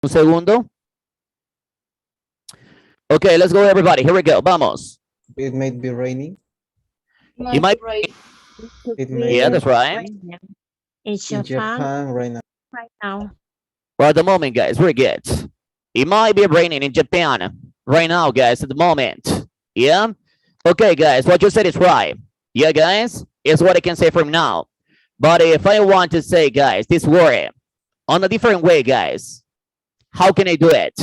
Un segundo. Okay, let's go, everybody. Here we go. Vamos. It might be raining. You might. It Yeah, might that's right. In in Japan Japan right now. right now. Well, at the moment, guys, we're good. It might be raining in Japan right now, guys, at the moment. Yeah? Okay, guys, what you said is right. Yeah, guys? Is what I can say from now. But if I want to say, guys, this word on a different way, guys, how can I do it?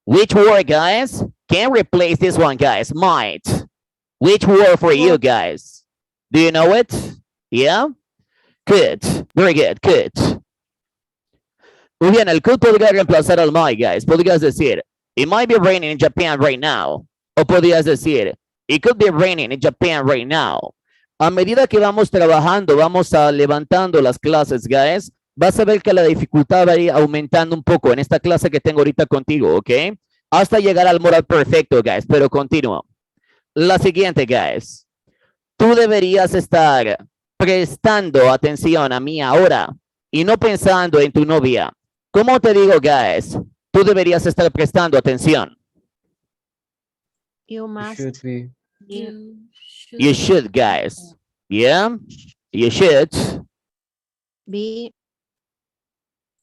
Which word, guys, can replace this one, guys? Might. Which word for you, guys? Do you know it? Yeah? Good. Very good. Good. Muy bien, el could podría reemplazar al might, guys. Podrías decir, it might be raining in Japan right now. O podrías decir, it could be raining in Japan right now. A medida que vamos trabajando, vamos levantando las clases, guys, vas a ver que la dificultad va a ir aumentando un poco en esta clase que tengo ahorita contigo, ¿ok? Hasta llegar al moral perfecto, guys, pero continúo. La siguiente, guys. Tú deberías estar prestando atención a mí ahora y no pensando en tu novia. ¿Cómo te digo, guys? Tú deberías estar prestando atención. You must. Should be. You should, guys. Yeah, you should. Be.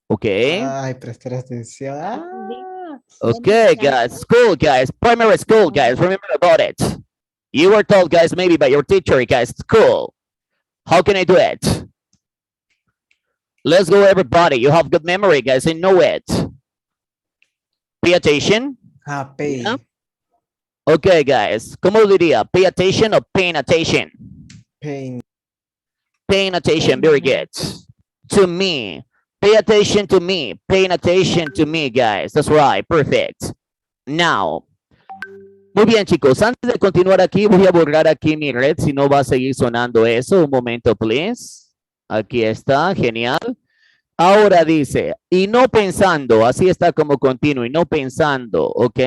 Okay. Ay, prestar atención. Okay, guys. School, guys. Primary school, guys. Remember about it. You were told, guys, maybe by your teacher, guys, school. How can I do it? Let's go, everybody. You have good memory, guys. I know it. Pay attention. Pay. Yeah. Okay, guys. ¿Cómo diría? Pay attention or paying attention? Pain. Paying attention. Very good. To me. Pay attention to me. Paying attention to me, guys. That's right. Perfect. Now. Muy bien, chicos. Antes de continuar aquí, voy a borrar aquí mi red. Si no va a seguir sonando eso. Un momento, please. Aquí está. Genial. Ahora dice, y no pensando. Así está como continuo. Y no pensando. ¿Ok?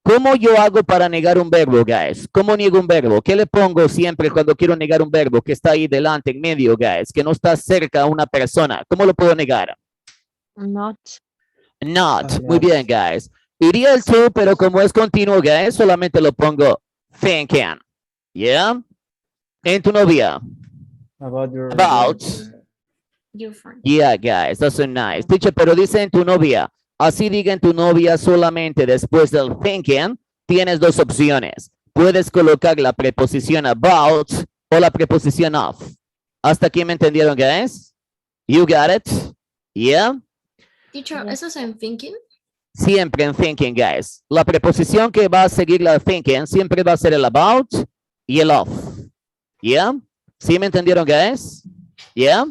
¿Cómo yo hago para negar un verbo, guys? ¿Cómo niego un verbo? ¿Qué le pongo siempre cuando quiero negar un verbo que está ahí delante, en medio, guys? Que no está cerca a una persona. ¿Cómo lo puedo negar? Not. Not. Muy bien, guys. Iría el to, pero como es continuo, guys, solamente lo pongo thinking. ¿Yeah? En tu novia. About your. About. Your friend. Yeah, guys, that's so nice. Teacher, pero dice en tu novia. Así diga en tu novia solamente después del thinking, tienes dos opciones. Puedes colocar la preposición about o la preposición of. ¿Hasta aquí me entendieron, guys? You got it? Yeah? Teacher, ¿eso es en thinking? Siempre en thinking, guys. La preposición que va a seguir la thinking siempre va a ser el about y el of. Yeah? ¿Sí me entendieron, guys? Yeah?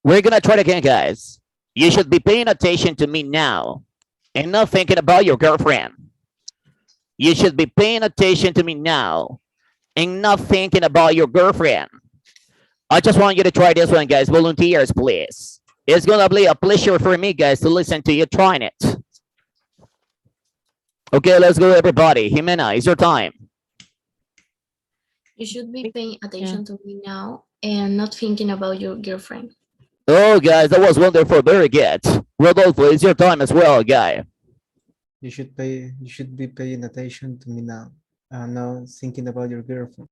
We're gonna try it again, guys. You should be paying attention to me now and not thinking about your girlfriend. You should be paying attention to me now and not thinking about your girlfriend. I just want you to try this one, guys. Volunteers, please. It's going to be a pleasure for me, guys, to listen to you trying it. Okay, let's go, everybody. Jimena, it's your time. You should be paying attention to me now and not thinking about your girlfriend. Oh, guys, that was wonderful. Very good. Rodolfo, it's your time as well, guy. You should be paying attention to me now. Now thinking about your girlfriend.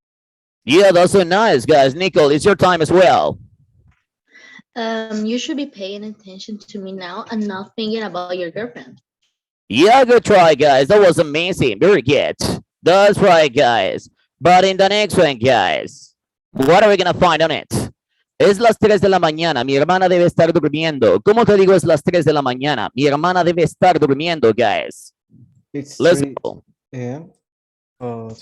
Yeah, that's so nice, guys. Nicole, it's your time as well. You should be paying attention to me now and not thinking about your girlfriend. Yeah, good try, guys. That was amazing. Very good. That's right, guys. But in the next one, guys, what are we going to find on it? Es las 3 de la mañana. Mi hermana debe estar durmiendo. ¿Cómo te digo es las 3 de la mañana? Mi hermana debe estar durmiendo, guys. It's Let's 3 go. a.m.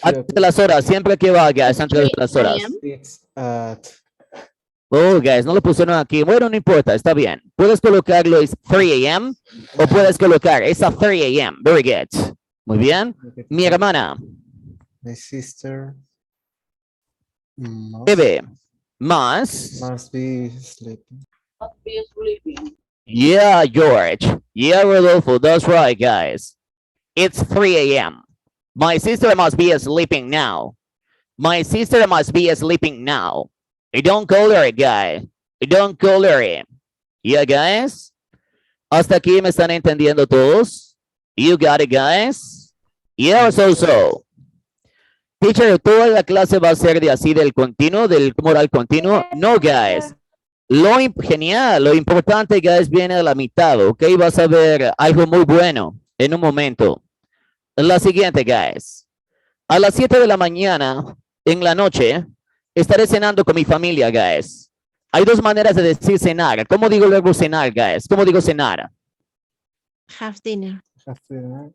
Antes de las horas. Siempre que va, guys. Antes de las horas. It's at. Oh, guys, no lo pusieron aquí. Bueno, no importa. Está bien. Puedes colocarlo es 3 a.m. o puedes colocar es a 3 a.m. Very good. Muy bien. Mi hermana. My sister. Debe. Must be sleeping. Yeah, George. Yeah, Rodolfo. That's right, guys. It's 3 a.m. My sister must be sleeping now. My sister must be sleeping now. I don't call her, guy. I don't call her. Yeah, guys. ¿Hasta aquí me están entendiendo todos? You got it, guys? Yeah, so. Teacher, ¿toda la clase va a ser de así del continuo, del moral continuo? No, guys. Genial, lo importante, guys, viene a la mitad, ¿ok? Vas a ver algo muy bueno en un momento. La siguiente, guys. A las 7 de la mañana, en la noche, estaré cenando con mi familia, guys. Hay dos maneras de decir cenar. ¿Cómo digo luego cenar, guys? ¿Cómo digo cenar? Have dinner. After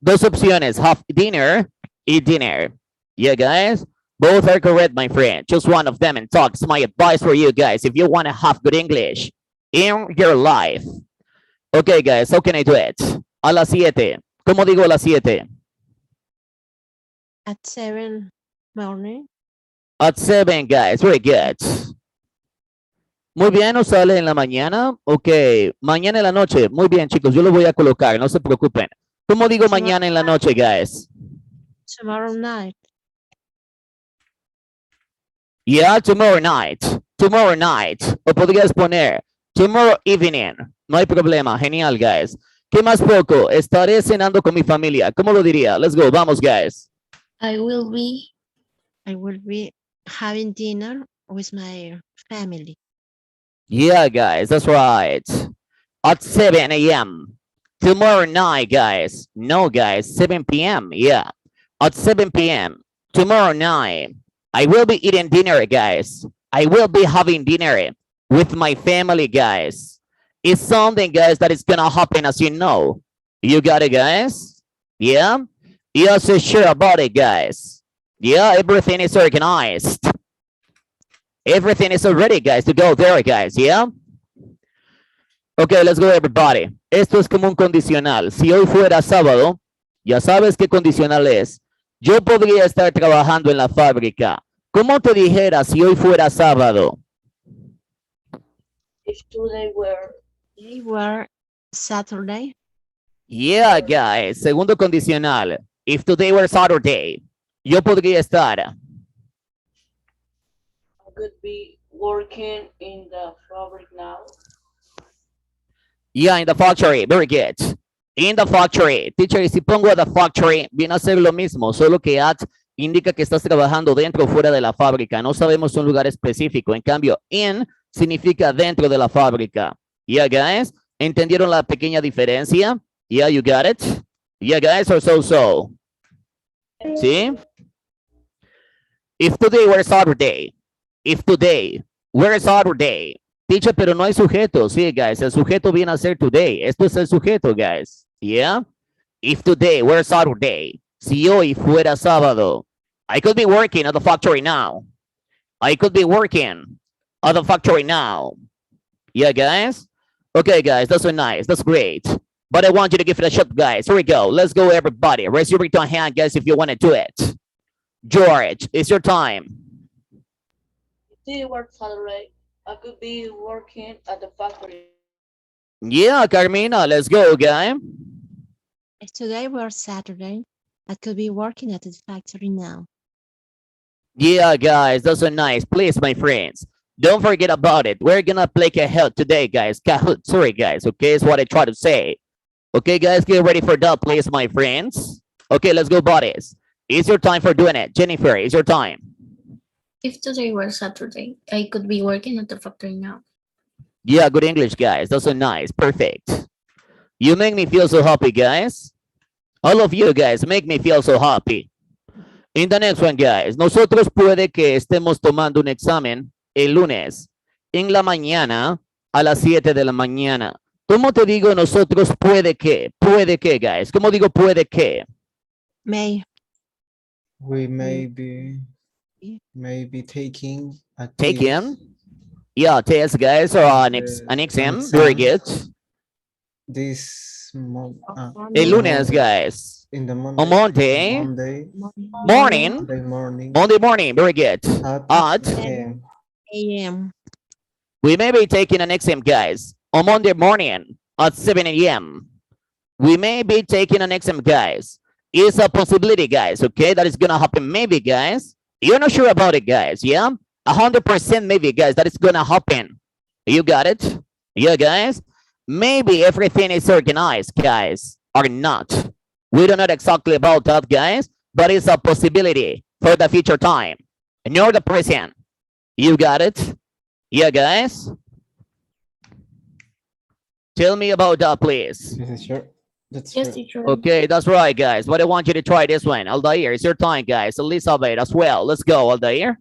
Dos opciones, have dinner y dinner. Yeah, guys? Both are correct, my friend. Choose one of them and talk. It's my advice for you guys if you want to have good English in your life. Okay, guys, how can I do it? A las 7. ¿Cómo digo a las 7? At 7 morning. At 7, guys. Very good. Muy bien, ¿no sale en la mañana? Ok, mañana en la noche. Muy bien, chicos, yo lo voy a colocar, no se preocupen. ¿Cómo digo mañana en la noche, guys? Tomorrow night. Yeah, tomorrow night. Tomorrow night. O podrías poner tomorrow evening. No hay problema. Genial, guys. ¿Qué más poco? Estaré cenando con mi familia. ¿Cómo lo diría? Let's go. Vamos, guys. I will be Having dinner with my family. Yeah, guys. That's right. At 7 a.m. Tomorrow night, guys. No, guys. 7 p.m. Yeah. At 7 p.m. Tomorrow night. I will be eating dinner, guys. I will be having dinner with my family, guys. It's something, guys, that is gonna happen, as you know. You got it, guys? Yeah? You're so sure about it, guys. Yeah, everything is organized. Everything is already, guys, to go there, guys, yeah? Okay, let's go, everybody. Esto es como un condicional. Si hoy fuera sábado, ya sabes qué condicional es. Yo podría estar trabajando en la fábrica. ¿Cómo te dijera si hoy fuera sábado? If today were They were Saturday. Yeah, guys. Segundo condicional. If today were Saturday, yo podría estar. I could be working in the fabric now. Yeah, in the factory. Very good. In the factory. Teacher, y si pongo the factory, viene a ser lo mismo, solo que at indica que estás trabajando dentro o fuera de la fábrica. No sabemos un lugar específico. En cambio, in significa dentro de la fábrica. Yeah, guys. ¿Entendieron la pequeña diferencia? Yeah, you got it? Yeah, guys, or so. ¿Sí? If today were Saturday. If today were Saturday. Teacher, pero no hay sujeto. Sí, guys, el sujeto viene a ser today. Esto es el sujeto, guys. Yeah? If today were Saturday. Si hoy fuera sábado. I could be working at the factory now. I could be working at the factory now. Yeah, guys? Okay, guys, that's so nice. That's great. But I want you to give it a shot, guys. Here we go. Let's go, everybody. Raise your right hand, guys, if you want to do it. George, it's your time. If today were Saturday, I could be working at the factory. Yeah, Carmina, let's go, guy. If today were Saturday, I could be working at the factory now. Yeah, guys, that's so nice. Please, my friends, don't forget about it. We're gonna play Kahoot today, guys. Kahoot, sorry, guys, okay, is what I try to say. Okay, guys, get ready for that, please, my friends. Okay, let's go, buddies. It's your time for doing it. Jennifer, it's your time. If today were Saturday, I could be working at the factory now. Yeah, good English, guys. That's so nice. Perfect. You make me feel so happy, guys. All of you guys make me feel so happy. In the next one, guys, nosotros puede que estemos tomando un examen el lunes en la mañana a las 7 de la mañana. ¿Cómo te digo nosotros puede que? Puede que, guys. ¿Cómo digo puede que? May. we may be taking a Take test in. Yeah, test, guys, or an exam. Very good. this El lunes, guys. in the On Monday. Morning. Monday morning. Very good. At AM. we may be taking an exam, guys, on Monday morning at 7 a.m. We may be taking an exam, guys. It's a possibility, guys, okay? That is gonna happen maybe, guys. You're not sure about it, guys, yeah? 100% maybe, guys, that is gonna happen. You got it? Yeah, guys? Maybe everything is organized, guys, or not. We don't know exactly about that, guys, but it's a possibility for the future time. Nor the present. You got it? Yeah, guys? Tell me about that, please. This is sure. That's Yes, true. teacher. Okay, that's right, guys. But I want you to try this one. Aldair, it's your time, guys. Elizabeth as well. Let's go, Aldair.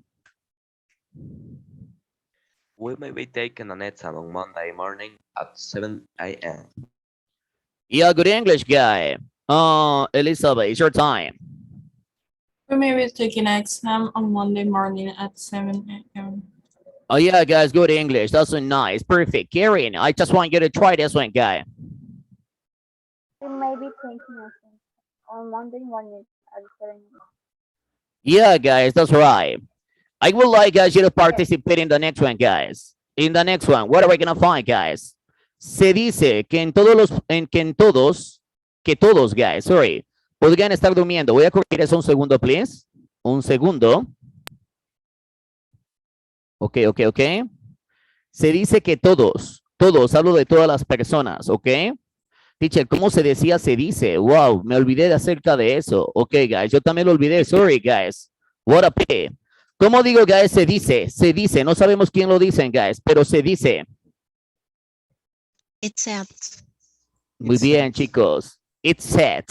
We may be taking an exam on Monday morning at 7 a.m. Yeah, good English guy. Elizabeth, it's your time. We may be taking an exam on Monday morning at 7 a.m. Oh yeah, guys, good English. That's so nice. Perfect. Karen, I just want you to try this one, guy. We may be taking lessons on Monday morning at 7 Yeah, guys, that's right. I would like guys you to participate in the next one, guys. In the next one, what are we gonna find, guys? Se dice que en todos los, que todos, guys, sorry, podrían estar durmiendo. Voy a corregir eso un segundo, please. Un segundo. Ok. Se dice que todos, hablo de todas las personas, ¿ok? Teacher, ¿cómo se decía se dice? Wow, me olvidé de acerca de eso. Ok, guys, yo también lo olvidé. Sorry, guys. What a pity. ¿Cómo digo, guys? Se dice. No sabemos quién lo dicen, guys, pero se dice. It's said. Muy It's bien, said. chicos. It's said.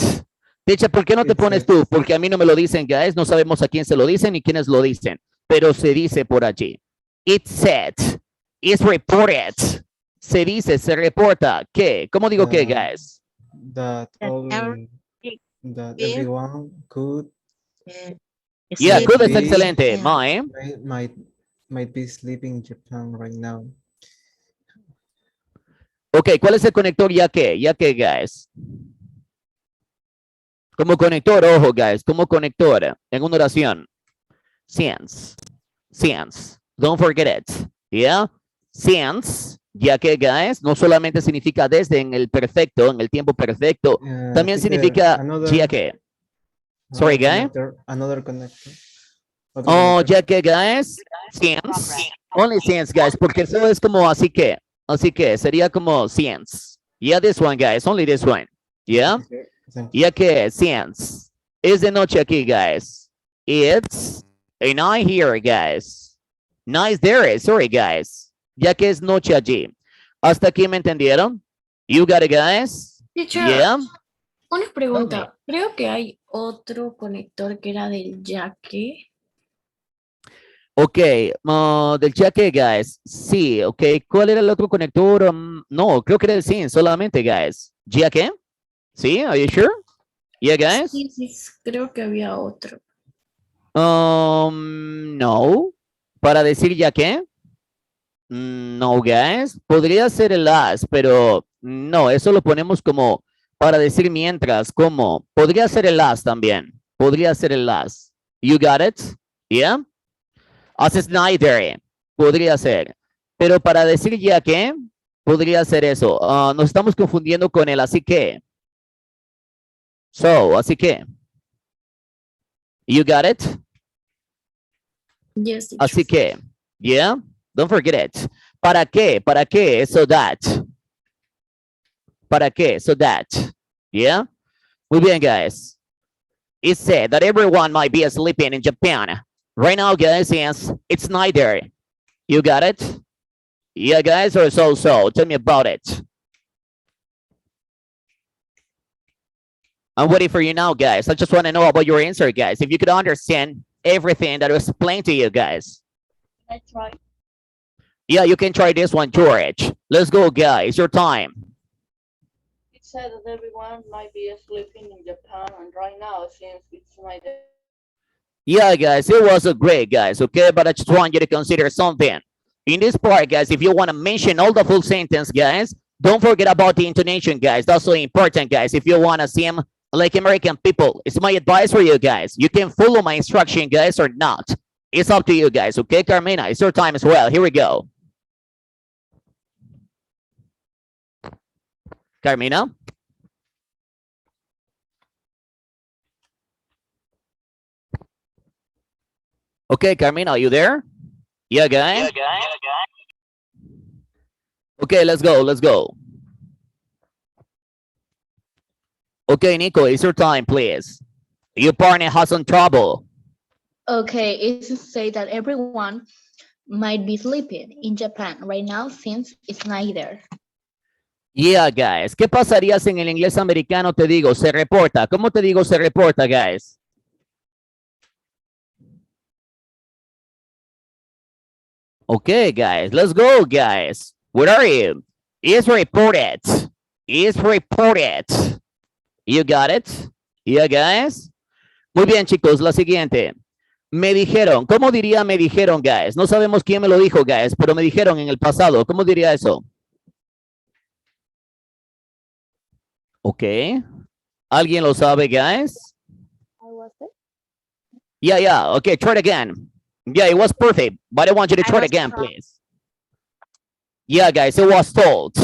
Teacher, ¿por qué no te It's pones said. tú? Porque a mí no me lo dicen, guys. No sabemos a quién se lo dicen ni quiénes lo dicen. Pero se dice por allí. It's said. It's reported. Se dice, se reporta. ¿Qué? ¿Cómo digo qué, guys? That Yeah. everyone could Yeah, Sleeping. good es Sí. excelente. Yeah. Mine. might be sleeping in Japan right now. Ok, ¿cuál es el conector ya que? Ya que, guys. Como conector, ojo, guys. Como conector en una oración. Since. Don't forget it. Yeah. Since. Ya que, guys, no solamente significa desde en el perfecto, en el tiempo perfecto. También Teacher, significa ya que. Sorry, guy. Another connector. Otro Oh, conector. ya que, guys. Since. Only since, guys, porque eso es como así que. Así que sería como since. Yeah, this one, guys. Only this one. Yeah. Teacher, thank you. Ya que since. Es de noche aquí, guys. It's a night here, guys. Night there. Sorry, guys. Ya que es noche allí. ¿Hasta aquí me entendieron? You got it, guys? Teacher, Yeah. una pregunta. Creo que hay otro conector que era del jaque. Ok, del jaque, guys. Sí, ok. ¿Cuál era el otro conector? No, creo que era el sin solamente, guys. ¿Jaque? ¿Sí? Are you sure? Yeah, guys? Sí, creo que había otro. No. Para decir ya que. No, guys. Podría ser el as, pero no, eso lo ponemos como para decir mientras, como. Podría ser el as también. Podría ser el as. You got it? Yeah? As is neither. Podría ser. Pero para decir ya que, podría ser eso. Nos estamos confundiendo con el así que. So, así que. You got it? Yes, teacher. Así que, yeah, don't forget it. ¿Para qué? ¿Para qué? So that. ¿Para qué? So that. Yeah? Muy bien, guys. It said that everyone might be sleeping in Japan. Right now, guys, yes, it's neither. You got it? Yeah, guys, or so. Tell me about it. I'm waiting for you now, guys. I just want to know about your answer, guys. If you could understand everything that was explained to you, guys. I try. Yeah, you can try this one, George. Let's go, guys. Your time. It said that everyone might be sleeping in Japan, and right now, since it's night. Yeah, guys, it was a great, guys, okay? But I just want you to consider something. In this part, guys, if you want to mention all the full sentence, guys, don't forget about the intonation, guys. That's so important, guys. If you want to seem like American people, it's my advice for you guys. You can follow my instruction, guys, or not. It's up to you, guys, okay? Carmina, it's your time as well. Here we go. Carmina? Okay, Carmina, are you there? Yeah, guys? Okay, let's go, let's go. Okay, Nico, it's your time, please. Your partner has some trouble. Okay, it's to say that everyone might be sleeping in Japan right now since it's night there. Yeah, guys. ¿Qué pasaría si en el inglés americano te digo se reporta? ¿Cómo te digo se reporta, guys? Okay, guys. Let's go, guys. Where are you? Is reported. Is reported. You got it? Yeah, guys. Muy bien, chicos. La siguiente. Me dijeron. ¿Cómo diría me dijeron, guys? No sabemos quién me lo dijo, guys, pero me dijeron en el pasado. ¿Cómo diría eso? Ok. ¿Alguien lo sabe, guys? I was it. Yeah, yeah. Okay, try it again. Yeah, it was perfect, but I want you to I try it was again, wrong. please. Yeah, guys, it was told.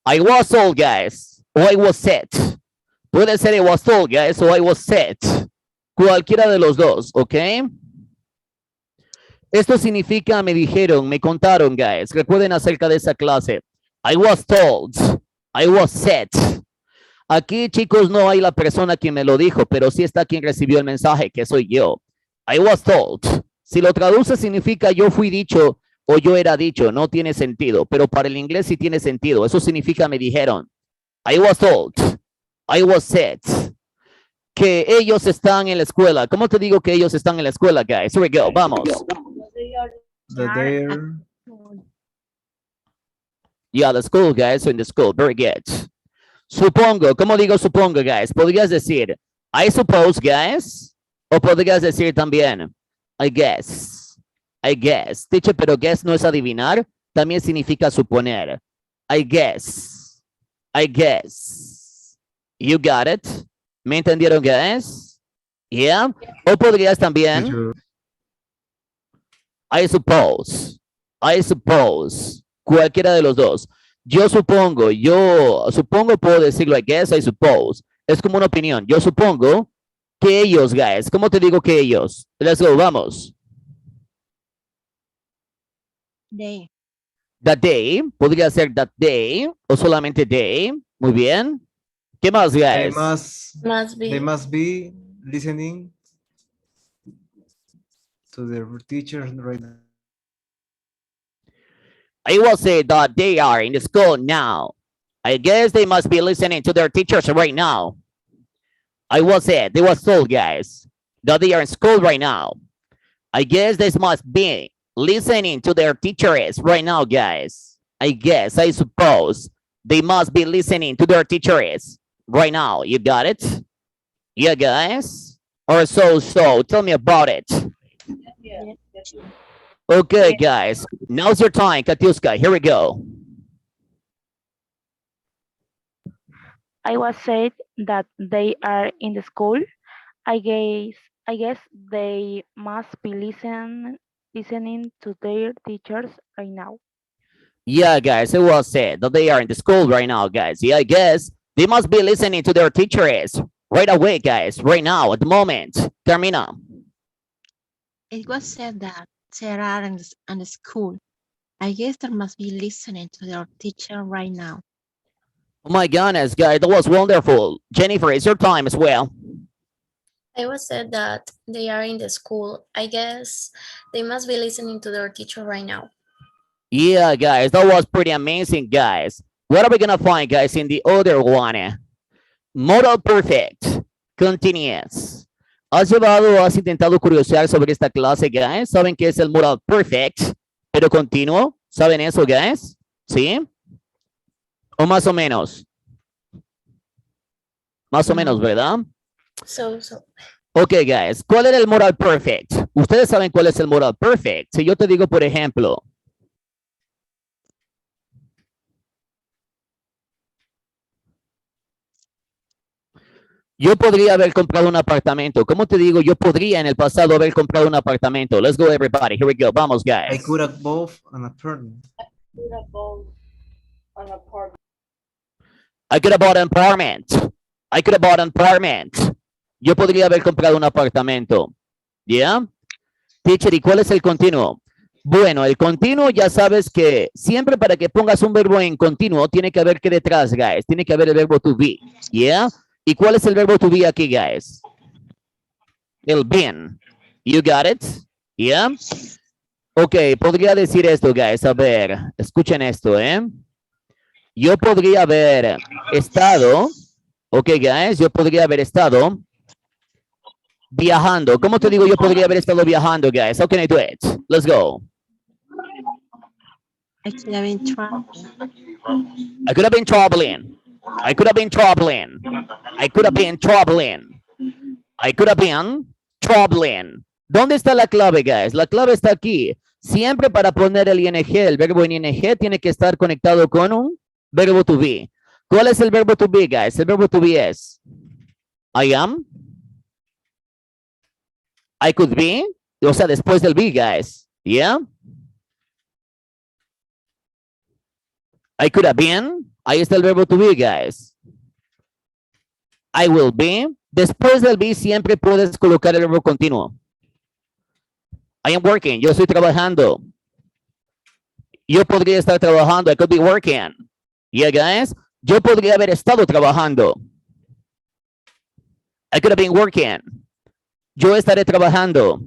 I was told, guys, o I was set. Puede ser it was told, guys, o I was set. Cualquiera de los dos, ¿ok? Esto significa me dijeron, me contaron, guys. Recuerden acerca de esa clase. I was told. I was set. Aquí, chicos, no hay la persona quien me lo dijo, pero sí está quien recibió el mensaje, que soy yo. I was told. Si lo traduce significa yo fui dicho o yo era dicho, no tiene sentido, pero para el inglés sí tiene sentido. Eso significa me dijeron. I was told. I was said. Que ellos están en la escuela. ¿Cómo te digo que ellos están en la escuela, guys? Here we go. Vamos. They are The Are there. Yeah, the school, guys, in the school. Very good. Supongo. ¿Cómo digo supongo, guys? Podrías decir I suppose, guys. O podrías decir también I guess. I guess. Teacher, pero guess no es adivinar. También significa suponer. I guess. I guess. You got it. ¿Me entendieron, guys? Yeah. O podrías también Teacher. I suppose. I suppose. Cualquiera de los dos. Yo supongo puedo decirlo, I guess, I suppose. Es como una opinión. Yo supongo que ellos, guys. ¿Cómo te digo que ellos? Let's go, vamos. They. That they, podría ser that they, o solamente they. Muy bien. ¿Qué más, They guys? they must be listening to their teacher right now. I will say that they are in the school now. I guess they must be listening to their teachers right now. I will say, they was told, guys, that they are in school right now. I guess they must be listening to their teachers right now, guys. I guess, I suppose, they must be listening to their teachers right now. You got it? Yeah, guys? Or so. Tell me about it. yeah. Yes. Okay, guys. Now's your time, Katiuska. Here we go. I was said that they are in the school. I guess they must be listening to their teachers right now. Yeah, guys, it was said that they are in the school right now, guys. Yeah, I guess they must be listening to their teachers right away, guys. Right now, at the moment. Carmina. It was said that they are in the school. I guess they must be listening to their teacher right now. Oh my goodness, guys, that was wonderful. Jennifer, it's your time as well. I was said that they are in the school. I guess they must be listening to their teacher right now. Yeah, guys, that was pretty amazing, guys. What are we gonna find, guys, in the other one? Modal perfect, continuous. ¿Has intentado curiosear sobre esta clase, guys? ¿Saben qué es el modal perfect, pero continuo? ¿Saben eso, guys? ¿Sí? ¿O más o menos? Más o menos, ¿verdad? So. Ok, guys, ¿cuál era el modal perfect? Ustedes saben cuál es el modal perfect. Si yo te digo, por ejemplo, yo podría haber comprado un apartamento. ¿Cómo te digo? Yo podría en el pasado haber comprado un apartamento. Let's go, everybody. Here we go. Vamos, I guys. could have both an apartment. Could have bought an apartment. I could have bought an apartment. I could have bought an apartment. Yo podría haber comprado un apartamento. ¿Yeah? Teacher, ¿y cuál es el continuo? Bueno, el continuo ya sabes que siempre para que pongas un verbo en continuo tiene que haber que detrás, guys. Tiene que haber el verbo to be, ¿yeah? ¿Y cuál es el verbo to be aquí, guys? El been. You got it? ¿Yeah? Ok, podría decir esto, guys. A ver, escuchen esto, ¿eh? Yo podría haber estado, ok, guys, yo podría haber estado viajando. ¿Cómo te digo yo podría haber estado viajando, guys? How can I do it? Let's go. I could have been traveling. I could have been traveling. I could have been traveling. I could have been traveling. I could have been traveling. ¿Dónde está la clave, guys? La clave está aquí. Siempre para poner el ing, el verbo en ing tiene que estar conectado con un verbo to be. ¿Cuál es el verbo to be, guys? El verbo to be es I am. I could be. O sea, después del be, guys. Yeah. I could have been. Ahí está el verbo to be, guys. I will be. Después del be siempre puedes colocar el verbo continuo. I am working. Yo estoy trabajando. Yo podría estar trabajando. I could be working. Yeah, guys. Yo podría haber estado trabajando. I could have been working. Yo estaré trabajando.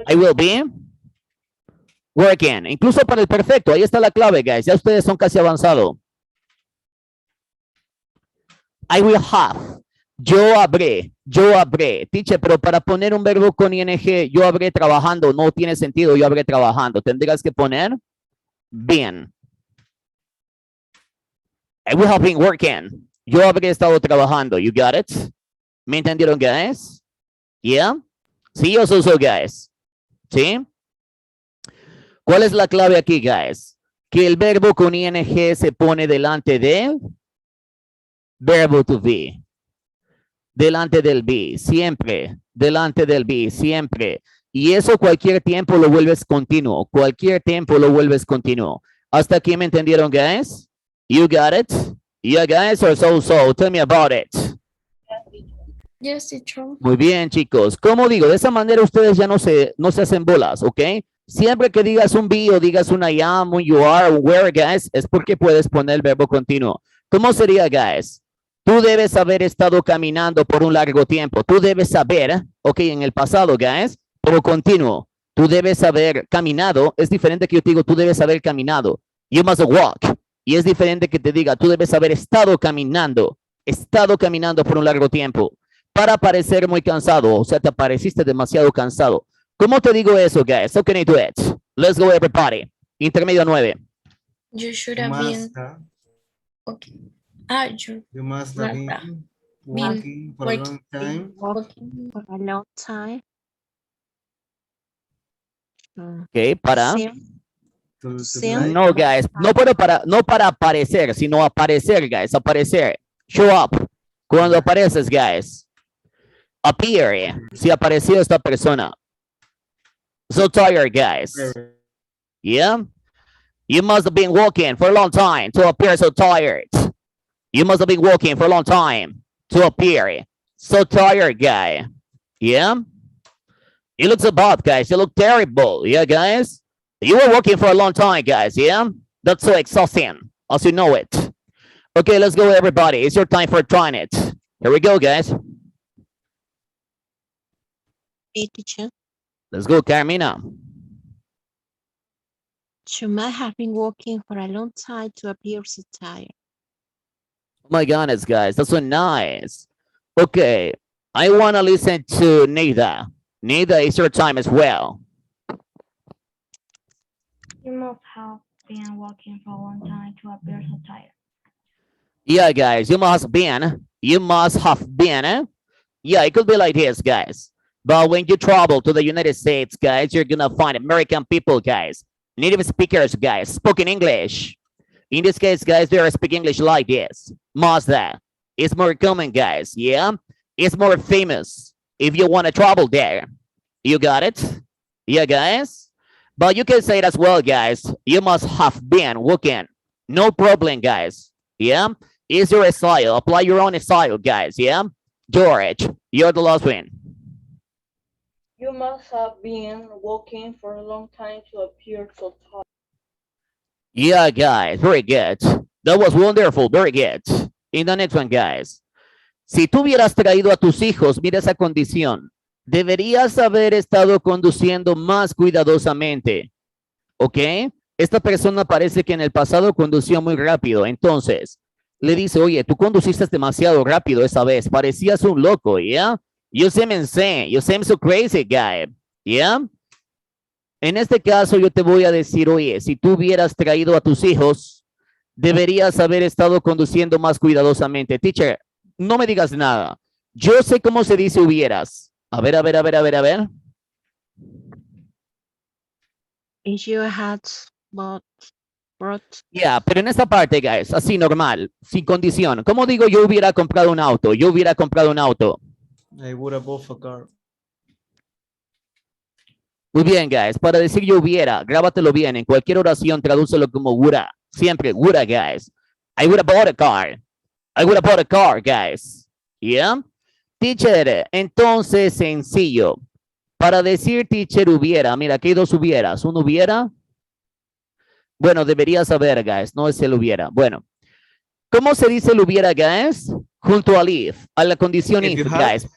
I will be working. Incluso para el perfecto. Ahí está la clave, guys. Ya ustedes son casi avanzados. I will have. Yo habré. Teacher, pero para poner un verbo con ing, yo habré trabajando. No tiene sentido, yo habré trabajando. Tendrás que poner been. I will have been working. Yo habré estado trabajando. You got it? ¿Me entendieron, guys? Yeah? Sí, o so, guys. ¿Sí? ¿Cuál es la clave aquí, guys? Que el verbo con ing se pone delante del verbo to be. Delante del be, siempre. Delante del be, siempre. Y eso cualquier tiempo lo vuelves continuo. Cualquier tiempo lo vuelves continuo. ¿Hasta aquí me entendieron, guys? You got it? Yeah, guys, or so. Tell me about it. Yes, teacher. Muy bien, chicos. Como digo, de esa manera ustedes ya no se hacen bolas, ¿ok? Siempre que digas un be o digas un I am, un you are, un where, guys, es porque puedes poner el verbo continuo. ¿Cómo sería, guys? Tú debes haber estado caminando por un largo tiempo. Tú debes saber, ok, en el pasado, guys, pero continuo. Tú debes haber caminado. Es diferente que yo te digo, tú debes haber caminado. You must walk. Y es diferente que te diga, tú debes haber estado caminando por un largo tiempo. Para parecer muy cansado, o sea, te pareciste demasiado cansado. ¿Cómo te digo eso, guys? How can I do it? Let's go, everybody. Intermedio 9. You should You have been. must have, Okay. you must have been working for a long time. Working for a long time. Ok, para. To Sí. like. No, guys, no para aparecer, sino aparecer, guys, aparecer. Show up. Cuando apareces, guys. Appear. Si apareció esta persona. So tired, guys. Yeah? You must have been walking for a long time to appear so tired. You must have been walking for a long time to appear so tired, guy. Yeah? You look so bad, guys. You look terrible. Yeah, guys? You were working for a long time, guys. Yeah? That's so exhausting, as you know it. Okay, let's go, everybody. It's your time for trying it. Here we go, guys. Hey, teacher. Let's go, Carmina. You might have been walking for a long time to appear so tired. Oh my goodness, guys. That's so nice. Okay, I want to listen to Nida. Nida, it's your time as well. You must have been walking for a long time to appear so tired. Yeah, guys, you must have been. Yeah, it could be like this, guys. But when you travel to the United States, guys, you're gonna find American people, guys. Native speakers, guys, spoken English. In this case, guys, they are speaking English like this. Mazda. It's more common, guys, yeah? It's more famous if you want to travel there. You got it? Yeah, guys? But you can say it as well, guys. You must have been walking. No problem, guys. Yeah? It's your style. Apply your own style, guys, yeah? George, you're the last one. You must have been walking for a long time to appear so tired. Yeah, guys, very good. That was wonderful, very good. In the next one, guys. Si tú hubieras traído a tus hijos, mira esa condición. Deberías haber estado conduciendo más cuidadosamente. ¿Ok? Esta persona parece que en el pasado conducía muy rápido. Entonces, le dice, oye, tú conduciste demasiado rápido esa vez. Parecías un loco, ¿ya? You seem insane. You seem so crazy, guy. ¿Ya? En este caso, yo te voy a decir, oye, si tú hubieras traído a tus hijos, deberías haber estado conduciendo más cuidadosamente. Teacher, no me digas nada. Yo sé cómo se dice hubieras. A ver, a ver, a ver, a ver, a ver. If you had brought Ya, pero en esta parte, guys, así normal, sin condición. ¿Cómo digo yo hubiera comprado un auto? Yo hubiera comprado un auto. I would have bought a car. Muy bien, guys. Para decir yo hubiera, grábatelo bien. En cualquier oración, tradúcelo como woulda. Siempre, woulda, guys. I would have bought a car. I would have bought a car, guys. ¿Yeah? Teacher, entonces, sencillo. Para decir teacher hubiera, mira, aquí hay dos hubieras. Un hubiera. Bueno, deberías saber, guys. No es el hubiera. Bueno. ¿Cómo se dice el hubiera, guys? Junto al if, a la condición If you if, had- guys.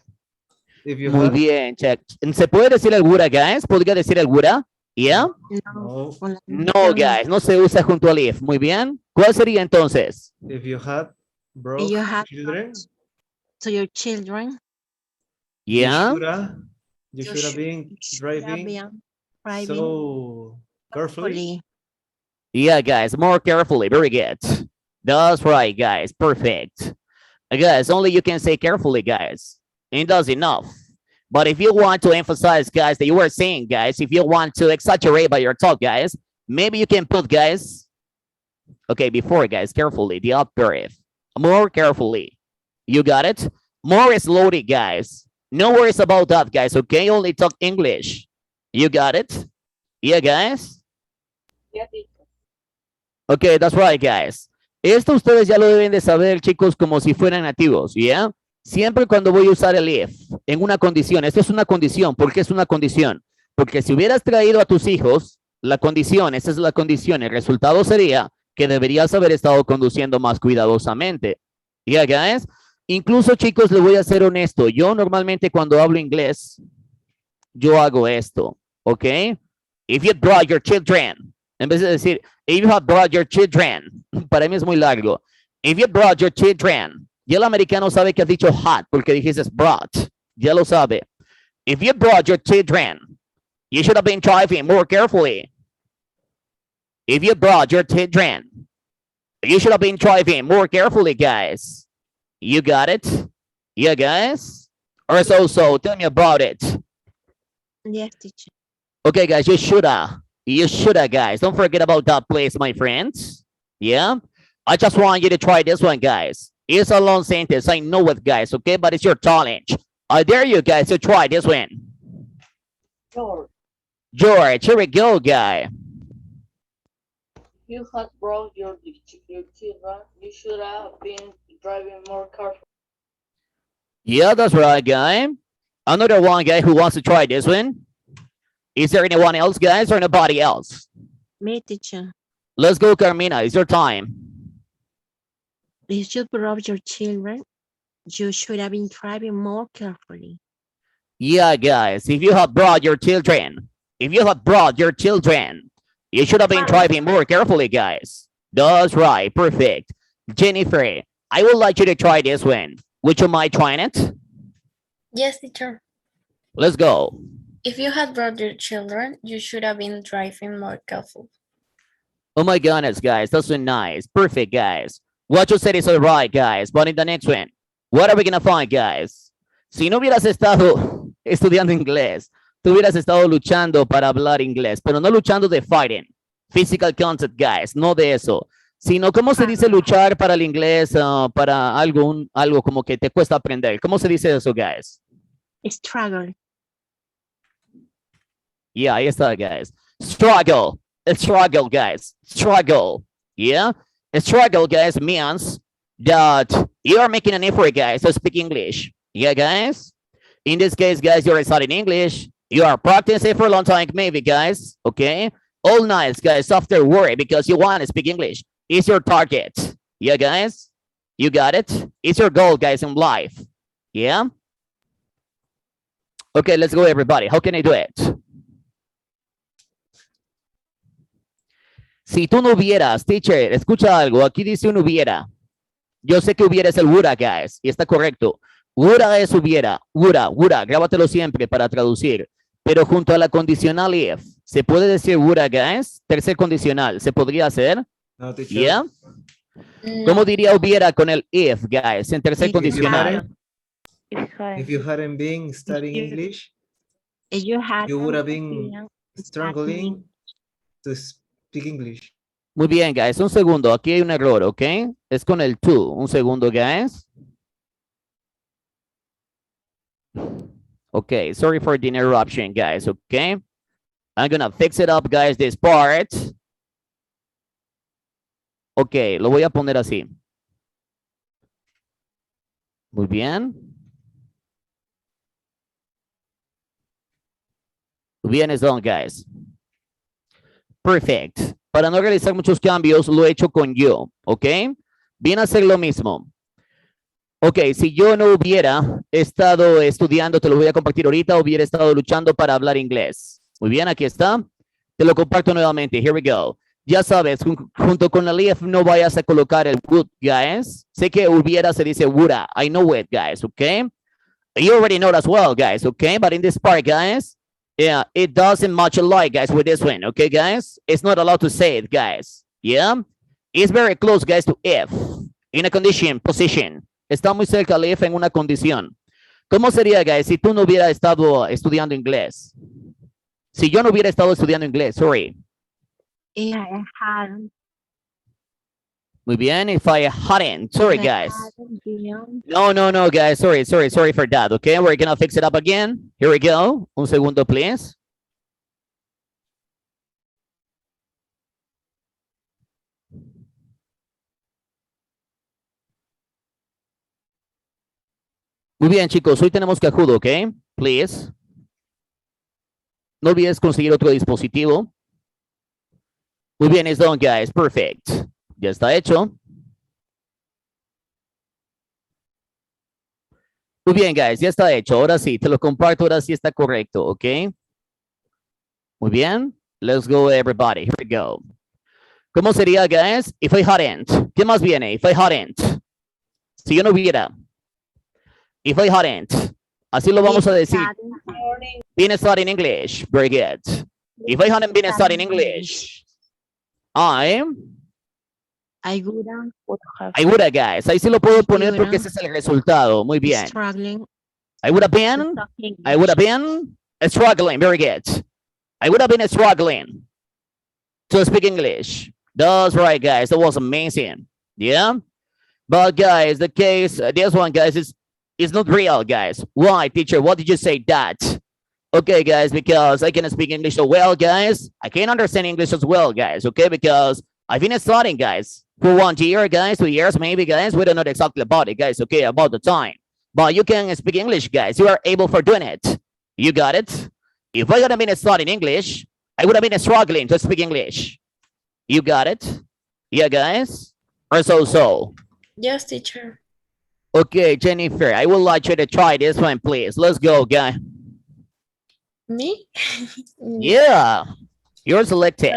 If you Muy had, bien, check. ¿Se puede decir el woulda, guys? ¿Podría decir el woulda? ¿Yeah? no. con la No, condición, guys, no se usa junto al if. Muy bien. ¿Cuál sería entonces? If you had brought you had children, to your children, Yeah. you should have been driving driving so carefully. carefully. Yeah, guys, more carefully. Very good. That's right, guys. Perfect. Guys, only you can say carefully, guys. And that's enough. But if you want to emphasize, guys, that you were saying, guys, if you want to exaggerate by your talk, guys, maybe you can put, guys, okay, before, guys, carefully, the operative. More carefully. You got it? More slowly, guys. No worries about that, guys, okay? Only talk English. You got it? Yeah, guys? Yeah, teacher. Okay, that's right, guys. Esto ustedes ya lo deben de saber, chicos, como si fueran nativos, ¿ya? Siempre cuando voy a usar el if en una condición, esto es una condición. ¿Por qué es una condición? Porque si hubieras traído a tus hijos, la condición, esa es la condición, el resultado sería que deberías haber estado conduciendo más cuidadosamente. ¿Ya, guys? Incluso, chicos, les voy a ser honesto. Yo normalmente cuando hablo inglés, yo hago esto, ¿ok? If you brought your children, en vez de decir, if you have brought your children, para mí es muy largo. If you brought your children, ya el americano sabe que has dicho had, porque dijiste brought, ya lo sabe. If you brought your children, you should have been driving more carefully. If you brought your children, you should have been driving more carefully, guys. You got it? Yeah, guys? Or so, tell me about it. Yes, teacher. Okay, guys, you shoulda. You shoulda, guys. Don't forget about that place, my friends. Yeah? I just want you to try this one, guys. It's a long sentence. I know it, guys, okay? But it's your challenge. I dare you guys to try this one. George, George, here we go, guy. you had brought your children. You should have been driving more carefully. Yeah, that's right, guy. Another one, guy, who wants to try this one. Is there anyone else, guys, or nobody else? Me, teacher. Let's go, Carmina. It's your time. If you brought your children, you should have been driving more carefully. Yeah, guys, if you have brought your children, you should have been driving more carefully, guys. That's right, perfect. Jennifer, I would like you to try this one. Would you mind trying it? Yes, teacher. Let's go. If you had brought your children, you should have been driving more careful. Oh my goodness, guys, that's so nice. Perfect, guys. What you said is all right, guys. But in the next one, what are we gonna find, guys? Si no hubieras estado estudiando inglés, tú hubieras estado luchando para hablar inglés, pero no luchando de fighting, physical concept, guys, no de eso, sino cómo se dice luchar para el inglés, para algo como que te cuesta aprender. ¿Cómo se dice eso, guys? Struggle. Yeah, ahí está, guys. Struggle, guys, struggle, yeah? Struggle, guys, means that you are making an effort, guys, to speak English. Yeah, guys? In this case, guys, you're studying English. You are practicing for a long time, maybe, guys. Okay. All nice, guys. After worry because you want to speak English. It's your target. Yeah, guys. You got it. It's your goal, guys, in life. Yeah. Okay, let's go, everybody. How can I do it? Si tú no hubieras, teacher, escucha algo. Aquí dice un hubiera. Yo sé que hubiera es el woulda, guys. Y está correcto. Woulda es hubiera. Woulda. Grábatelo siempre para traducir. Pero junto a la condicional if, ¿se puede decir woulda, guys? Tercer condicional. ¿Se podría hacer? No, teacher. Yeah. ¿Cómo diría hubiera con el if, guys? En tercer If you condicional. If you hadn't been studying English, If you had you would have been struggling to speak English. Muy bien, guys. Un segundo. Aquí hay un error, ¿ok? Es con el to. Un segundo, guys. Okay, sorry for the interruption, guys, okay? I'm gonna fix it up, guys, this part. Okay, lo voy a poner así. Muy bien. Muy bien, it's done, guys. Perfect. Para no realizar muchos cambios, lo he hecho con yo, ¿ok? Viene a ser lo mismo. Ok, si yo no hubiera estado estudiando, te lo voy a compartir ahorita, hubiera estado luchando para hablar inglés. Muy bien, aquí está. Te lo comparto nuevamente. Here we go. Ya sabes, junto con el if no vayas a colocar el would, guys. Sé que hubiera se dice woulda. I know it, guys, okay? You already know it as well, guys, okay? But in this part, guys, yeah, it doesn't much alike, guys, with this one, okay, guys? It's not allowed to say it, guys. Yeah? It's very close, guys, to if. In a condition, position. Está muy cerca al if en una condición. ¿Cómo sería, guys, si tú no hubieras estado estudiando inglés? Si yo no hubiera estado estudiando inglés, sorry. If I hadn't. Muy bien, if I hadn't. Sorry, if I guys. hadn't been- No, guys. Sorry for that, okay? We're gonna fix it up again. Here we go. Un segundo, please. Muy bien, chicos. Hoy tenemos Kahoot, ¿ok? Please. No olvides conseguir otro dispositivo. Muy bien, it's done, guys. Perfect. Ya está hecho. Muy bien, guys. Ya está hecho. Ahora sí, te lo comparto. Ahora sí está correcto, ¿ok? Muy bien. Let's go, everybody. Here we go. ¿Cómo sería, guys? If I hadn't. ¿Qué más viene? If I hadn't. Si yo no hubiera. If I hadn't. Así lo vamos a decir. Been studying English. Very good. If I hadn't been studying English, I would have, guys. Ahí sí lo puedo poner porque ese es el resultado. Muy bien. Struggling. I would have been struggling. Very good. I would have been struggling to speak English. That's right, guys. That was amazing. Yeah. But guys, the case, this one, guys, is not real, guys. Why, teacher? What did you say that? Okay, guys, because I can speak English so well, guys. I can understand English as well, guys. Okay, because I've been studying, guys, for 1 year, guys, 2 years, maybe, guys. We don't know exactly about it, guys. Okay, about the time. But you can speak English, guys. You are able for doing it. You got it? If I hadn't been studying English, I would have been struggling to speak English. You got it? Yeah, guys? Or so. Yes, teacher. Okay, Jennifer, I would like you to try this one, please. Let's go, guy. Me? Yeah, you're selected.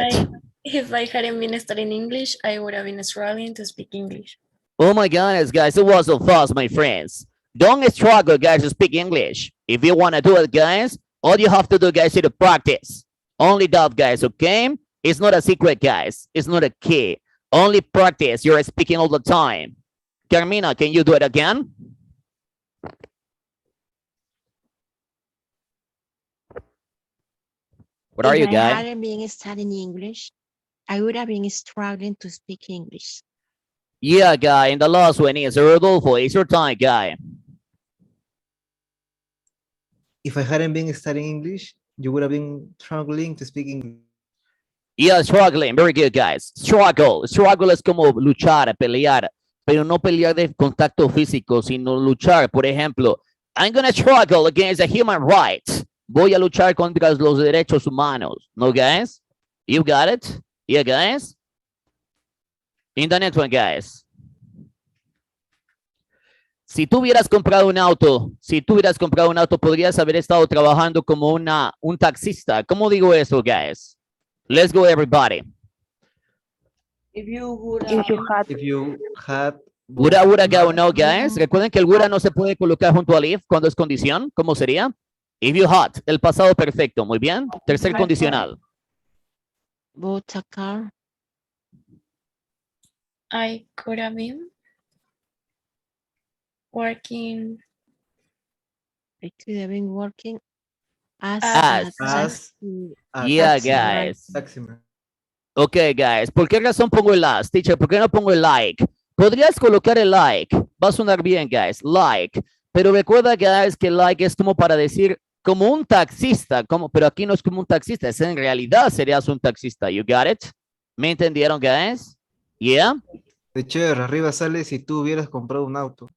If I hadn't been studying English, I would have been struggling to speak English. Oh my goodness, guys, it was so fast, my friends. Don't struggle, guys, to speak English. If you want to do it, guys, all you have to do, guys, is to practice. Only that, guys, okay? It's not a secret, guys. It's not a key. Only practice. You're speaking all the time. Carmina, can you do it again? What are you, If I guys? hadn't been studying English, I would have been struggling to speak English. Yeah, guy, and the last one is Rodolfo. It's your time, guy. If I hadn't been studying English, you would have been struggling to speak English. Yeah, struggling. Very good, guys. Struggle. Struggle es como luchar, pelear, pero no pelear de contacto físico, sino luchar. Por ejemplo, I'm gonna struggle against the human rights. Voy a luchar contra los derechos humanos. No, guys? You got it? Yeah, guys? In the next one, guys. Si tú hubieras comprado un auto, podrías haber estado trabajando como un taxista. ¿Cómo digo eso, guys? Let's go, everybody. If you would If you had If you had Woulda, go, no, guys. Recuerden que el woulda no se puede colocar junto al if cuando es condición. ¿Cómo sería? If you had, el pasado perfecto. Muy bien. Tercer condicional. Bought a car. I could have been working I could have been working as As. a as Yeah, taxi guys. taxi man. Ok, guys. ¿Por qué razón pongo el as, teacher? ¿Por qué no pongo el like? Podrías colocar el like. Va a sonar bien, guys. Like. Pero recuerda, guys, que like es como para decir como un taxista. Pero aquí no es como un taxista. Es en realidad serías un taxista. You got it? ¿Me entendieron, guys? Yeah? Teacher, arriba sale si tú hubieras comprado un auto.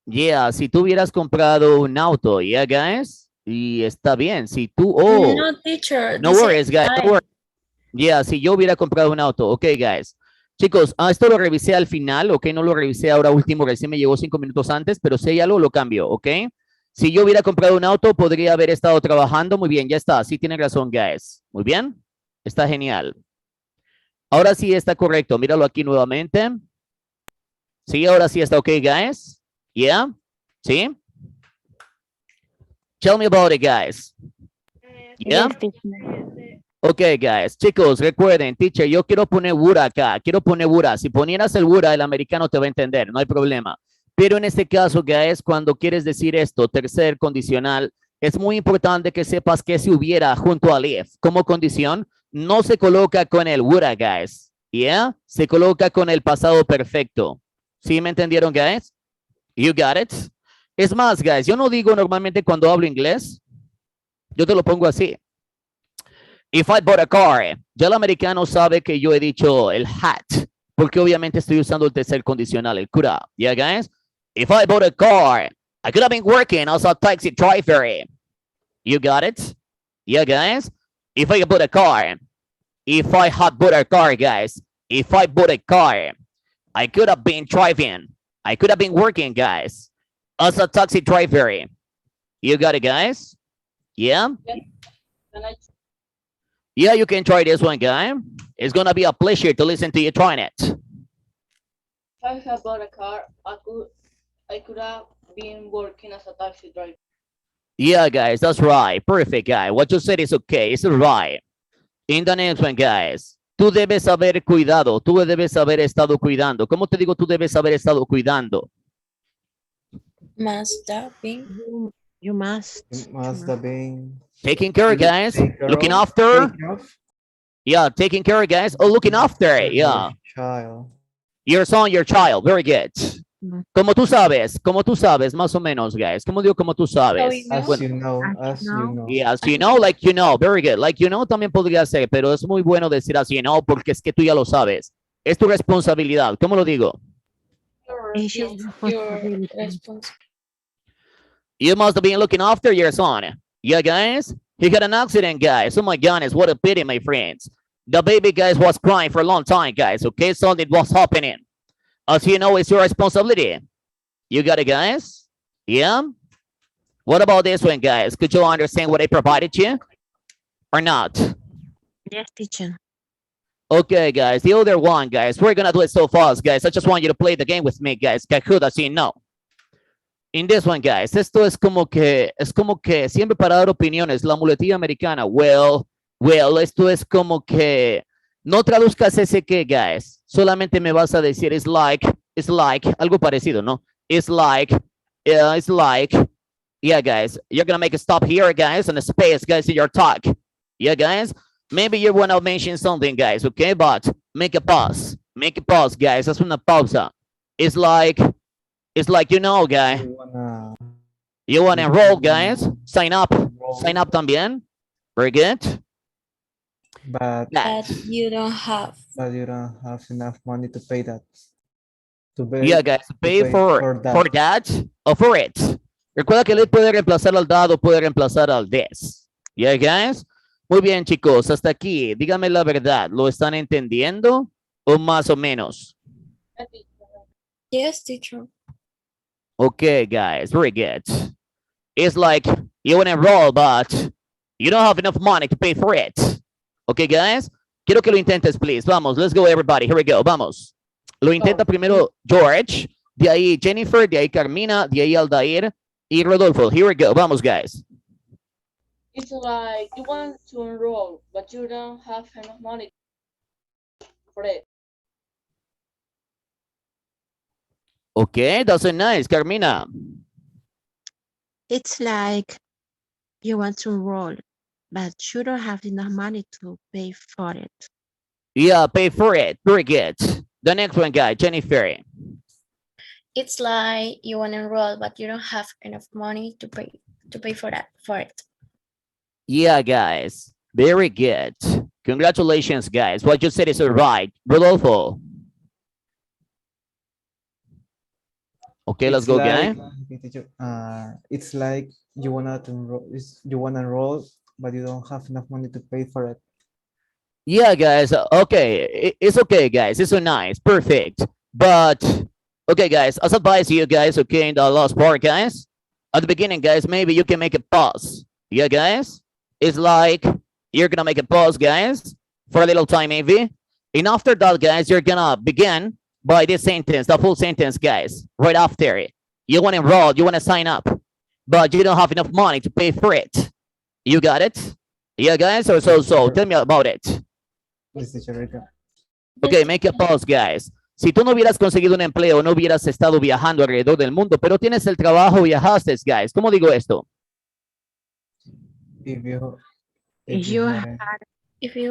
Yeah. Si tú hubieras comprado un auto. Yeah, guys? Y está bien. Si tú... Oh. No, teacher. No dice worries, guys. No I. worries. Yeah, si yo hubiera comprado un auto. Ok, guys. Chicos, esto lo revisé al final, ok, no lo revisé ahora último, recién me llegó 5 minutos antes, pero si hay algo, lo cambio, ok. Si yo hubiera comprado un auto, podría haber estado trabajando. Muy bien, ya está, sí tiene razón, guys. Muy bien, está genial. Ahora sí está correcto, míralo aquí nuevamente. Sí, ahora sí está ok, guys. Yeah, sí. Tell me about it, guys. Yeah. yes, teacher. Ok, guys, chicos, recuerden, teacher, yo quiero poner Wura acá, quiero poner Wura. Si ponieras el Wura, el americano te va a entender, no hay problema. Pero en este caso, guys, cuando quieres decir esto, tercer condicional, es muy importante que sepas que si hubiera junto al if como condición, no se coloca con el Wura, guys. ¿Yeah? Se coloca con el pasado perfecto. ¿Sí me entendieron, guys? You got it? Es más, guys, yo no digo normalmente cuando hablo inglés, yo te lo pongo así. If I bought a car, ya el americano sabe que yo he dicho el hat, porque obviamente estoy usando el tercer condicional, el could have. Yeah, guys? If I bought a car, I could have been working as a taxi driver. You got it? Yeah, guys? If I bought a car, if I had bought a car, guys, if I bought a car, I could have been driving. I could have been working, guys, as a taxi driver. You got it, guys? Yeah? Can I Yeah, you can try this one, guy. It's gonna be a pleasure to listen to you trying it. If I had bought a car, I could have been working as a taxi driver. Yeah, guys, that's right. Perfect, guy. What you said is okay. It's right. In the next one, guys. Tú debes haber cuidado. Tú debes haber estado cuidando. ¿Cómo te digo tú debes haber estado cuidando? Must have been. You must. Must have been Taking care, guys. take care Looking of, after. take off Yeah, taking care, guys. Oh, looking after. Yeah. your child. Your son, your child. Very good. Como tú sabes, más o menos, guys. ¿Cómo digo como tú sabes? So you As know. you know, As as you you know. know. Yeah, as you know, like you know. Very good. Like you know también podría ser, pero es muy bueno decir as you know porque es que tú ya lo sabes. Es tu responsabilidad. ¿Cómo lo digo? It's your Your responsibility. response. You must have been looking after your son. Yeah, guys? He had an accident, guys. Oh my goodness, what a pity, my friends. The baby, guys, was crying for a long time, guys. Okay, so it was happening. As you know, it's your responsibility. You got it, guys? Yeah? What about this one, guys? Could you understand what I provided you? Or not? Yes, teacher. Okay, guys, the other one, guys. We're gonna do it so fast, guys. I just want you to play the game with me, guys. Kahoot, as you know. In this one, guys, esto es como que siempre para dar opiniones, la muletilla americana. Well, esto es como que no traduzcas ese que, guys. Solamente me vas a decir it's like, algo parecido, ¿no? It's like, yeah, guys. You're gonna make a stop here, guys, and a space, guys, in your talk. Yeah, guys. Maybe you wanna mention something, guys, okay? But make a pause, guys. Haz una pausa. It's like, you know, guy. You wanna enroll, guys? Sign up también. Very good. But But you don't have. you don't have enough money to pay that. To pay, Yeah, guys, pay for that. that or for it. Recuerda que let puede reemplazar al that o puede reemplazar al this. Yeah, guys? Muy bien, chicos. Hasta aquí. Díganme la verdad. ¿Lo están entendiendo o más o menos? Yes, teacher. Okay, guys. Very good. It's like you want to enroll, but you don't have enough money to pay for it. Okay, guys? Quiero que lo intentes, please. Vamos, let's go, everybody. Here we go. Vamos. Lo intenta primero George, de ahí Jennifer, de ahí Carmina, de ahí Aldair y Rodolfo. Here we go. Vamos, guys. It's like you want to enroll, but you don't have enough money for it. Okay, that's so nice, Carmina. It's like you want to enroll, but you don't have enough money to pay for it. Yeah, pay for it. Very good. The next one, guy, Jennifer. It's like you want to enroll, but you don't have enough money to pay for it. Yeah, guys. Very good. Congratulations, guys. What you said is all right. Rodolfo. Okay, let's It's go, like, guy. okay, teacher, it's like you wanna enroll, but you don't have enough money to pay for it. Yeah, guys. Okay, it's okay, guys. It's so nice. Perfect. But, okay, guys, as advice to you guys, okay, in the last part, guys, at the beginning, guys, maybe you can make a pause. Yeah, guys? It's like you're gonna make a pause, guys, for a little time, maybe. And after that, guys, you're gonna begin by this sentence, the full sentence, guys, right after it. You want to enroll, you want to sign up, but you don't have enough money to pay for it. You got it? Yeah, guys, or so. Tell me about it. Yes, teacher, Rica. Ok, make a pause, guys. Si tú no hubieras conseguido un empleo, no hubieras estado viajando alrededor del mundo, pero tienes el trabajo, viajaste, guys. ¿Cómo digo esto? If you You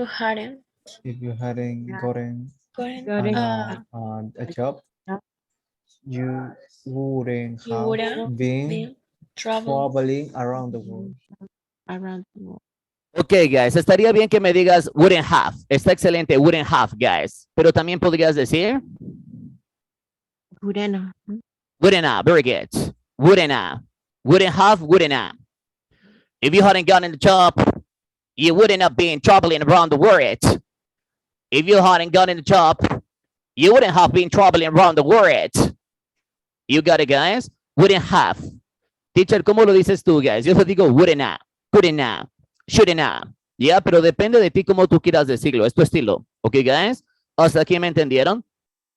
hadn't, If you hadn't gotten gotten a job, you wouldn't you have wouldn't been been traveling. traveling around the world. around the world. Ok, guys, estaría bien que me digas wouldn't have. Está excelente, wouldn't have, guys. Pero también podrías decir Wouldn't have. wouldn't have. Very good. Wouldn't have. Wouldn't have, wouldn't have. If you hadn't gotten the job, you wouldn't have been traveling around the world. If you hadn't gotten the job, you wouldn't have been traveling around the world. You got it, guys? Wouldn't have. Teacher, ¿cómo lo dices tú, guys? Yo te digo wouldn't have, couldn't have, shouldn't have. Ya, pero depende de ti cómo tú quieras decirlo. Es tu estilo. Ok, guys? ¿Hasta aquí me entendieron?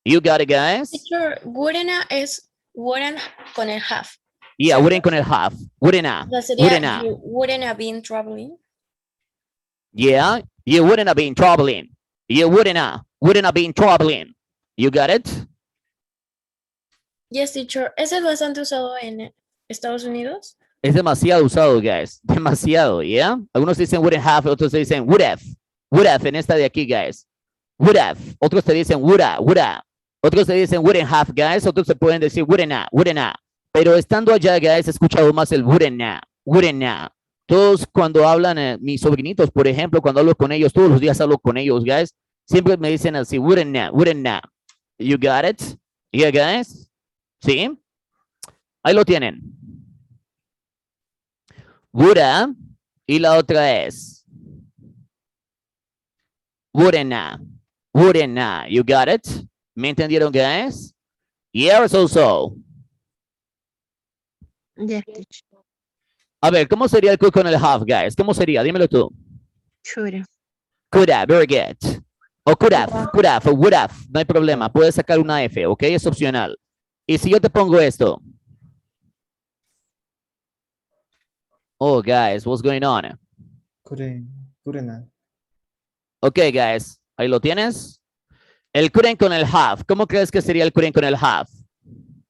You got it, guys? Teacher, wouldn't es wouldn't con el have. Yeah, wouldn't con el have. Wouldn't have. O sea, sería Wouldn't have. you wouldn't have been traveling. Yeah, you wouldn't have been traveling. You wouldn't have been traveling. You got it? Yes, teacher. Ese es bastante usado en Estados Unidos. Es demasiado usado, guys. Demasiado, ¿yeah? Algunos dicen wouldn't have, otros dicen would have. Would have en esta de aquí, guys. Would have. Otros te dicen would have, would have. Otros te dicen wouldn't have, guys. Otros te pueden decir wouldn't have, wouldn't have. Pero estando allá, guys, he escuchado más el wouldn't have, wouldn't have. Todos cuando hablan, mis sobrinitos, por ejemplo, cuando hablo con ellos, todos los días hablo con ellos, guys, siempre me dicen así, wouldn't have, wouldn't have. You got it? Yeah, guys? ¿Sí? Ahí lo tienen. Woulda y la otra es wouldn't have, wouldn't have. You got it? ¿Me entendieron, guys? Yeah, so. Yes, teacher. A ver, ¿cómo sería el could con el have, guys? ¿Cómo sería? Dímelo tú. Should. Could have, very good. O could have, o would have. No hay problema. Puedes sacar una F, ¿ok? Es opcional. Y si yo te pongo esto. Oh, guys, what's going on? Couldn't have. Ok, guys. Ahí lo tienes. El couldn't con el have. ¿Cómo crees que sería el couldn't con el have?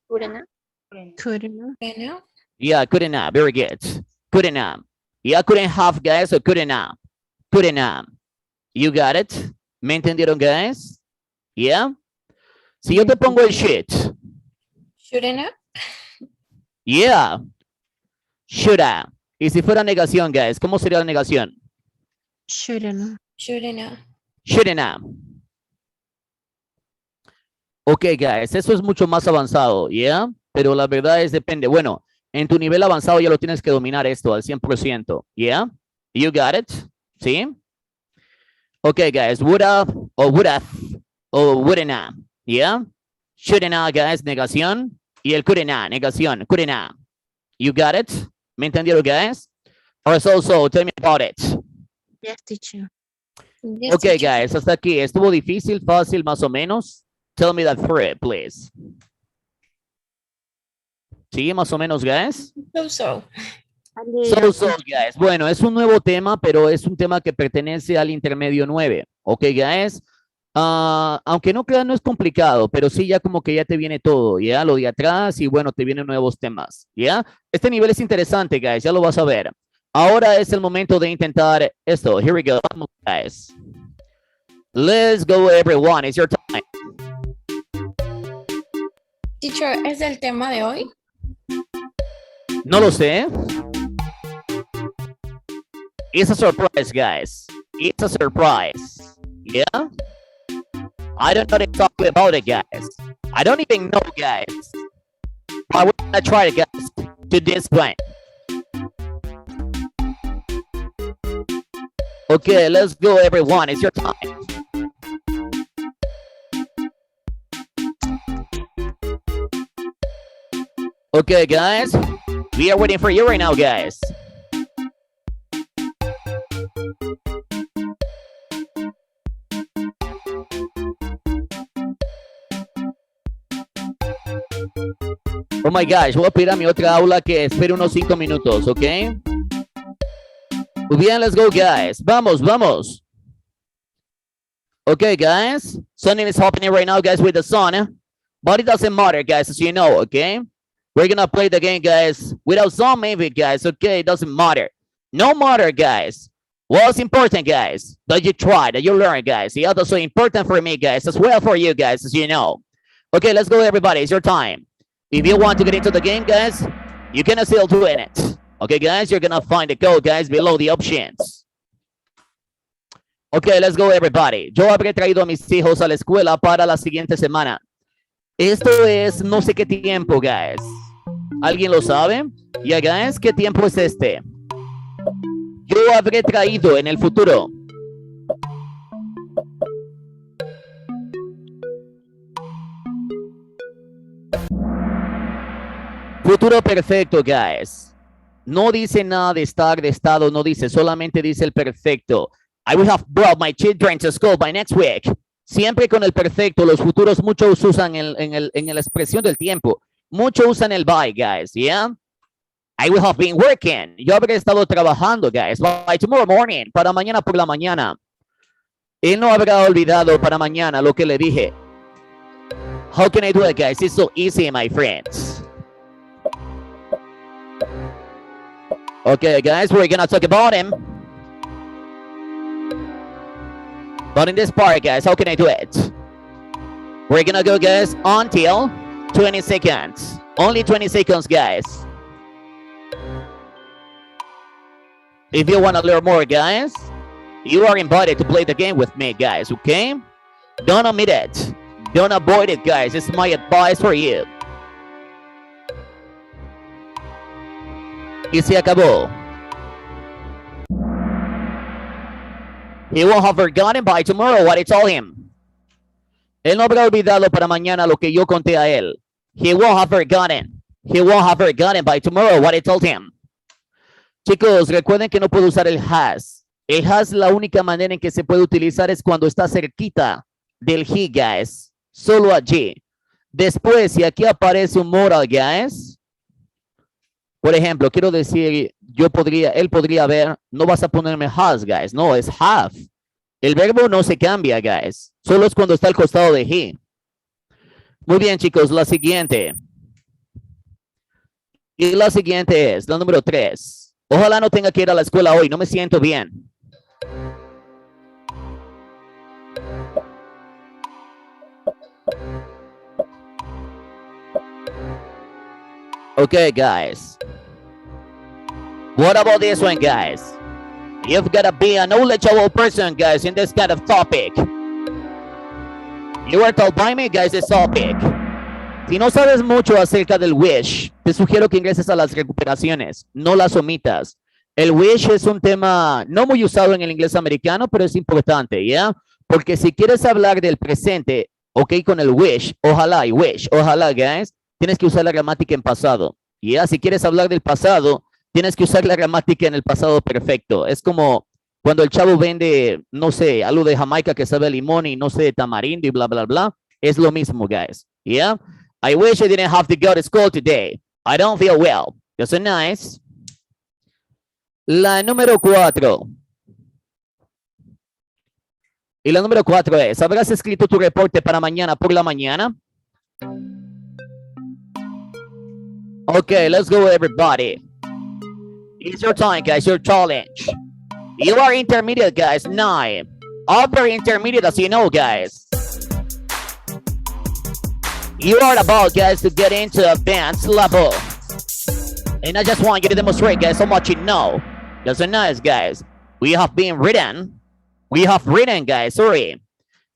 Wouldn't have. Couldn't. Yeah, couldn't have. Very good. Couldn't have. Yeah, couldn't have, guys, o couldn't have. Couldn't have. You got it? ¿Me entendieron, guys? Yeah? Si yo te pongo el shit. Shouldn't have. Yeah. Should have. Y si fuera negación, guys, ¿cómo sería la negación? Shouldn't. Shouldn't have. Shouldn't have. Ok, guys, eso es mucho más avanzado, ¿yeah? Pero la verdad es depende. Bueno, En tu nivel avanzado ya lo tienes que dominar esto al 100%. Yeah? You got it? ¿Sí? Okay, guys. Would have, or would have, or wouldn't have. Yeah? Shouldn't have, guys. Negación. Y el couldn't have. Negación. Couldn't have. You got it? ¿Me entendieron, guys? Or so, tell me about it. Yes, teacher. Yes, Okay, teacher. guys. Hasta aquí. ¿Estuvo difícil, fácil, más o menos? Tell me that through it, please. Sí, más o menos, guys. So. So, guys. Bueno, es un nuevo tema, pero es un tema que pertenece al intermedio 9. Ok, guys. Aunque no crean, no es complicado, pero sí ya como que ya te viene todo, ya lo de atrás y bueno, te vienen nuevos temas, ya. Este nivel es interesante, guys, ya lo vas a ver. Ahora es el momento de intentar esto. Here we go, guys. Let's go, everyone. It's your time. Teacher, ¿es el tema de hoy? No lo sé. It's a surprise, guys. It's a surprise. Yeah? I don't know exactly about it, guys. I don't even know, guys. But we're gonna try, guys, to this point. Okay, let's go, everyone. It's your time. Okay, guys. We are waiting for you right now, guys. Oh my gosh, voy a pedir a mi otra aula que espere unos 5 minutos, ¿ok? Muy bien, let's go, guys. Vamos, vamos. Okay, guys. Something is happening right now, guys, with the sun. But it doesn't matter, guys, as you know, okay? We're gonna play the game, guys, without sun, maybe, guys, okay? It doesn't matter. No matter, guys. What's important, guys? That you try, that you learn, guys. Yeah, that's so important for me, guys, as well for you, guys, as you know. Okay, let's go, everybody. It's your time. If you want to get into the game, guys, you can still do it. Okay, guys, you're gonna find the code, guys, below the options. Okay, let's go, everybody. Yo habré traído a mis hijos a la escuela para la siguiente semana. Esto es no sé qué tiempo, guys. ¿Alguien lo sabe? Yeah, guys, ¿qué tiempo es este? Yo habré traído en el futuro. Futuro perfecto, guys. No dice nada de estar, de estado, no dice, solamente dice el perfecto. I will have brought my children to school by next week. Siempre con el perfecto, los futuros muchos usan en la expresión del tiempo. Muchos usan el by, guys, yeah? I will have been working. Yo habré estado trabajando, guys, by tomorrow morning, para mañana por la mañana. Él no habrá olvidado para mañana lo que le dije. How can I do it, guys? It's so easy, my friends. Okay, guys, we're gonna talk about him. But in this part, guys, how can I do it? We're gonna go, guys, until 20 seconds. Only 20 seconds, guys. If you want to learn more, guys, you are invited to play the game with me, guys, okay? Don't omit it. Don't avoid it, guys. It's my advice for you. Y se acabó. He won't have forgotten by tomorrow what I told him. Él no habrá olvidado para mañana lo que yo conté a él. He won't have forgotten. He won't have forgotten by tomorrow what I told him. Chicos, recuerden que no puedo usar el has. El has, la única manera en que se puede utilizar es cuando está cerquita del he, guys. Solo allí. Después, si aquí aparece un moral, guys. Por ejemplo, quiero decir, él podría haber, no vas a ponerme has, guys. No, es have. El verbo no se cambia, guys. Solo es cuando está al costado de he. Muy bien, chicos, la siguiente. Y la siguiente es la número 3. Ojalá no tenga que ir a la escuela hoy, no me siento bien. Okay, guys. What about this one, guys? You've got to be a knowledgeable person, guys, in this kind of topic. You were told by me, guys, this topic. Si no sabes mucho acerca del wish, te sugiero que ingreses a las recuperaciones, no las omitas. El wish es un tema no muy usado en el inglés americano, pero es importante, ¿ya? Porque si quieres hablar del presente, ok, con el wish, ojalá, guys, tienes que usar la gramática en pasado, ¿ya? Si quieres hablar del pasado, tienes que usar la gramática en el pasado perfecto. Es como cuando el chavo vende, no sé, algo de Jamaica que sabe a limón y no sé, tamarindo y bla, bla, bla. Es lo mismo, guys, ¿ya? I wish I didn't have to go to school today. I don't feel well. That's so nice. La número 4. Y la número 4 es, ¿habrás escrito tu reporte para mañana por la mañana? Okay, let's go everybody. It's your time, guys, your challenge. You are intermediate, guys, 9. Upper intermediate, as you know, guys. You are about, guys, to get into advanced level. And I just want you to demonstrate, guys, how much you know. That's so nice, guys. We have written, guys, sorry.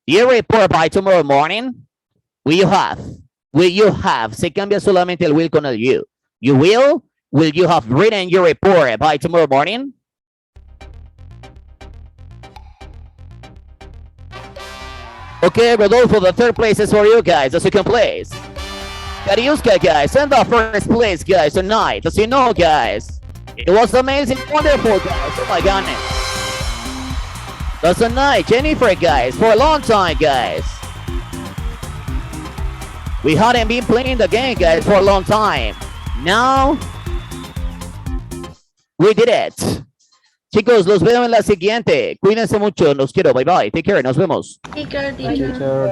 You report by tomorrow morning. Will you have? Se cambia solamente el will con el you. You will you have written your report by tomorrow morning? Okay, Rodolfo, the third place is for you guys, the second place. Kariuska, guys, send the first place, guys, tonight. As you know, guys, it was amazing, wonderful, guys. Oh my goodness. That's a night, Jennifer, guys, for a long time, guys. We hadn't been playing the game, guys, for a long time. Now, we did it. Chicos, los veo en la siguiente. Cuídense mucho, los quiero. Bye bye. Take care. Nos vemos. Take care, Bye, teacher. teacher.